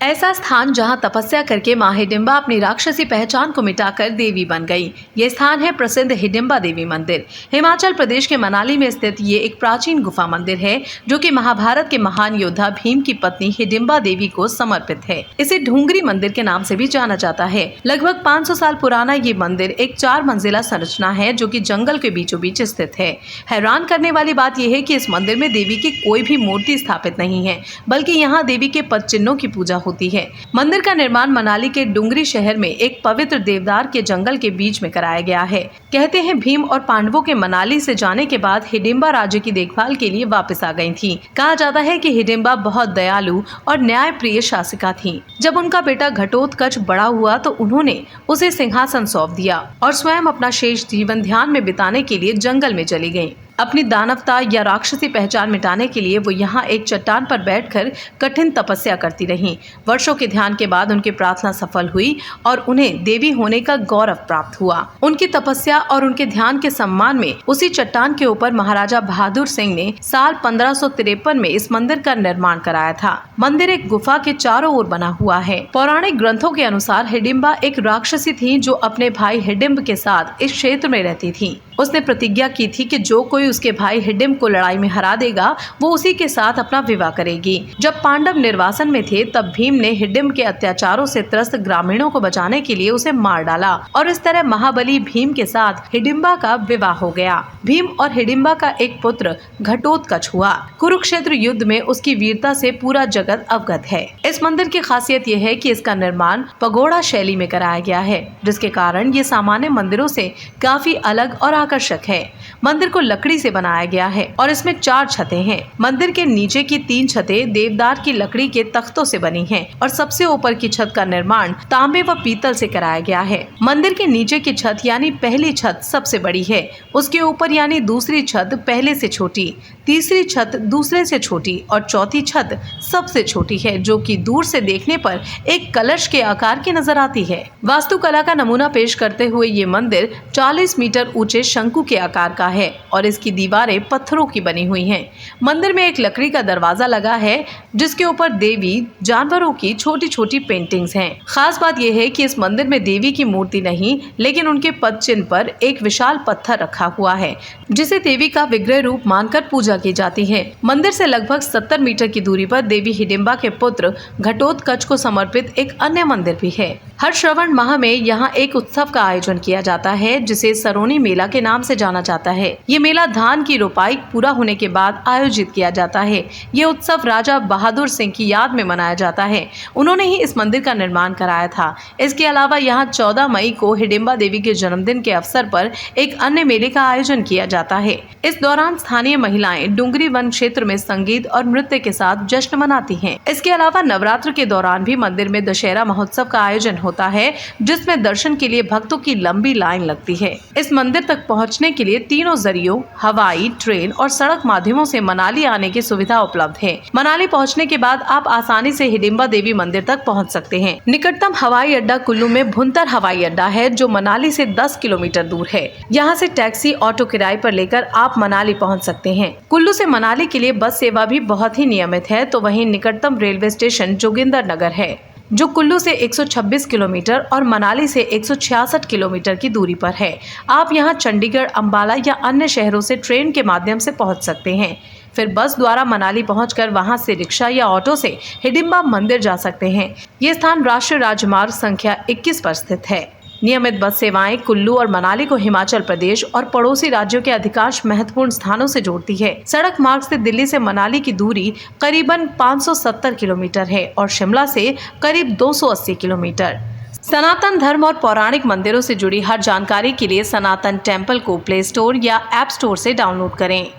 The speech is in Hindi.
ऐसा स्थान जहां तपस्या करके मां हिडिंबा अपनी राक्षसी पहचान को मिटाकर देवी बन गई। ये स्थान है प्रसिद्ध हिडिंबा देवी मंदिर। हिमाचल प्रदेश के मनाली में स्थित ये एक प्राचीन गुफा मंदिर है जो कि महाभारत के महान योद्धा भीम की पत्नी हिडिंबा देवी को समर्पित है। इसे ढूंगरी मंदिर के नाम से भी जाना जाता है। लगभग 500 साल पुराना ये मंदिर एक 4 मंजिला संरचना है जो कि जंगल के बीचों बीच स्थित है। हैरान करने वाली बात यह है कि इस मंदिर में देवी की कोई भी मूर्ति स्थापित नहीं है, बल्कि यहाँ देवी के पद चिन्हों की पूजा होती है। मंदिर का निर्माण मनाली के डुंगरी शहर में एक पवित्र देवदार के जंगल के बीच में कराया गया है। कहते हैं भीम और पांडवों के मनाली से जाने के बाद हिडिंबा राज्य की देखभाल के लिए वापस आ गई थी। कहा जाता है कि हिडिंबा बहुत दयालु और न्यायप्रिय शासिका थी। जब उनका बेटा घटोत्कच बड़ा हुआ तो उन्होंने उसे सिंहासन सौंप दिया और स्वयं अपना शेष जीवन ध्यान में बिताने के लिए जंगल में चली गयी। अपनी दानवता या राक्षसी पहचान मिटाने के लिए वो यहाँ एक चट्टान पर बैठकर कठिन तपस्या करती रहीं। वर्षों के ध्यान के बाद उनकी प्रार्थना सफल हुई और उन्हें देवी होने का गौरव प्राप्त हुआ। उनकी तपस्या और उनके ध्यान के सम्मान में उसी चट्टान के ऊपर महाराजा बहादुर सिंह ने साल 1553 में इस मंदिर का निर्माण कराया था। मंदिर एक गुफा के चारों ओर बना हुआ है। पौराणिक ग्रंथों के अनुसार हिडिंबा एक राक्षसी थी जो अपने भाई हिडिंब के साथ इस क्षेत्र में रहती थी। उसने प्रतिज्ञा की थी कि जो कोई उसके भाई हिडिंब को लड़ाई में हरा देगा वो उसी के साथ अपना विवाह करेगी। जब पांडव निर्वासन में थे तब भीम ने हिडिंब के अत्याचारों से त्रस्त ग्रामीणों को बचाने के लिए उसे मार डाला और इस तरह महाबली भीम के साथ हिडिंबा का विवाह हो गया। भीम और हिडिंबा का एक पुत्र घटोत्कच हुआ। कुरुक्षेत्र युद्ध में उसकी वीरता से पूरा जगत अवगत है। इस मंदिर की खासियत यह है कि इसका निर्माण पगोड़ा शैली में कराया गया है, जिसके कारण ये सामान्य मंदिरों से काफी अलग और आकर्षक है। मंदिर को लकड़ी से बनाया गया है और इसमें 4 छतें हैं। मंदिर के नीचे की 3 छतें देवदार की लकड़ी के तख्तों से बनी हैं और सबसे ऊपर की छत का निर्माण तांबे व पीतल से कराया गया है। मंदिर के नीचे की छत यानी पहली छत सबसे बड़ी है। उसके ऊपर यानी दूसरी छत पहले से छोटी, तीसरी छत दूसरे से छोटी और चौथी छत सबसे छोटी है, जो कि दूर से देखने पर एक कलश के आकार की नजर आती है। वास्तुकला का नमूना पेश करते हुए ये मंदिर 40 मीटर ऊंचे शंकु के आकार का है और इसकी दीवारें पत्थरों की बनी हुई हैं। मंदिर में एक लकड़ी का दरवाजा लगा है जिसके ऊपर देवी जानवरों की छोटी छोटी पेंटिंग्स हैं। खास बात यह है कि इस मंदिर में देवी की मूर्ति नहीं, लेकिन उनके पद चिन्ह पर एक विशाल पत्थर रखा हुआ है जिसे देवी का विग्रह रूप मानकर पूजा की जाती है। मंदिर से लगभग 70 मीटर की दूरी पर देवी हिडिंबा के पुत्र घटोत्कच को समर्पित एक अन्य मंदिर भी है। हर श्रावण माह में यहाँ एक उत्सव का आयोजन किया जाता है जिसे सरोनी मेला के नाम से जाना जाता है। ये मेला धान की रोपाई पूरा होने के बाद आयोजित किया जाता है। ये उत्सव राजा बहादुर सिंह की याद में मनाया जाता है। उन्होंने ही इस मंदिर का निर्माण कराया था। इसके अलावा यहाँ 14 मई को हिडिंबा देवी के जन्मदिन के अवसर पर एक अन्य मेले का आयोजन किया जाता है। इस दौरान स्थानीय महिलाएं डुंगरी वन क्षेत्र में संगीत और नृत्य के साथ जश्न मनाती हैं। इसके अलावा नवरात्र के दौरान भी मंदिर में दशहरा महोत्सव का आयोजन होता है, जिसमें दर्शन के लिए भक्तों की लंबी लाइन लगती है। इस मंदिर तक पहुंचने के लिए तीनों जरियों हवाई, ट्रेन और सड़क माध्यमों से मनाली आने की सुविधा उपलब्ध है। मनाली पहुंचने के बाद आप आसानी से हिडिंबा देवी मंदिर तक पहुंच सकते हैं। निकटतम हवाई अड्डा कुल्लू में भुंतर हवाई अड्डा है जो मनाली से 10 किलोमीटर दूर है। यहाँ से टैक्सी, ऑटो किराए पर लेकर आप मनाली पहुँच सकते हैं। कुल्लू से मनाली के लिए बस सेवा भी बहुत ही नियमित है। तो वहीं निकटतम रेलवे स्टेशन जोगिंदरनगर है जो कुल्लू से 126 किलोमीटर और मनाली से 166 किलोमीटर की दूरी पर है। आप यहां चंडीगढ़, अंबाला या अन्य शहरों से ट्रेन के माध्यम से पहुंच सकते हैं। फिर बस द्वारा मनाली पहुंचकर वहां से रिक्शा या ऑटो से हिडिंबा मंदिर जा सकते हैं। ये स्थान राष्ट्रीय राजमार्ग संख्या 21 पर स्थित है। नियमित बस सेवाएं कुल्लू और मनाली को हिमाचल प्रदेश और पड़ोसी राज्यों के अधिकांश महत्वपूर्ण स्थानों से जोड़ती है। सड़क मार्ग से दिल्ली से मनाली की दूरी करीबन 570 किलोमीटर है और शिमला से करीब 280 किलोमीटर। सनातन धर्म और पौराणिक मंदिरों से जुड़ी हर जानकारी के लिए सनातन टेम्पल को प्ले स्टोर या ऐप स्टोर से डाउनलोड करें।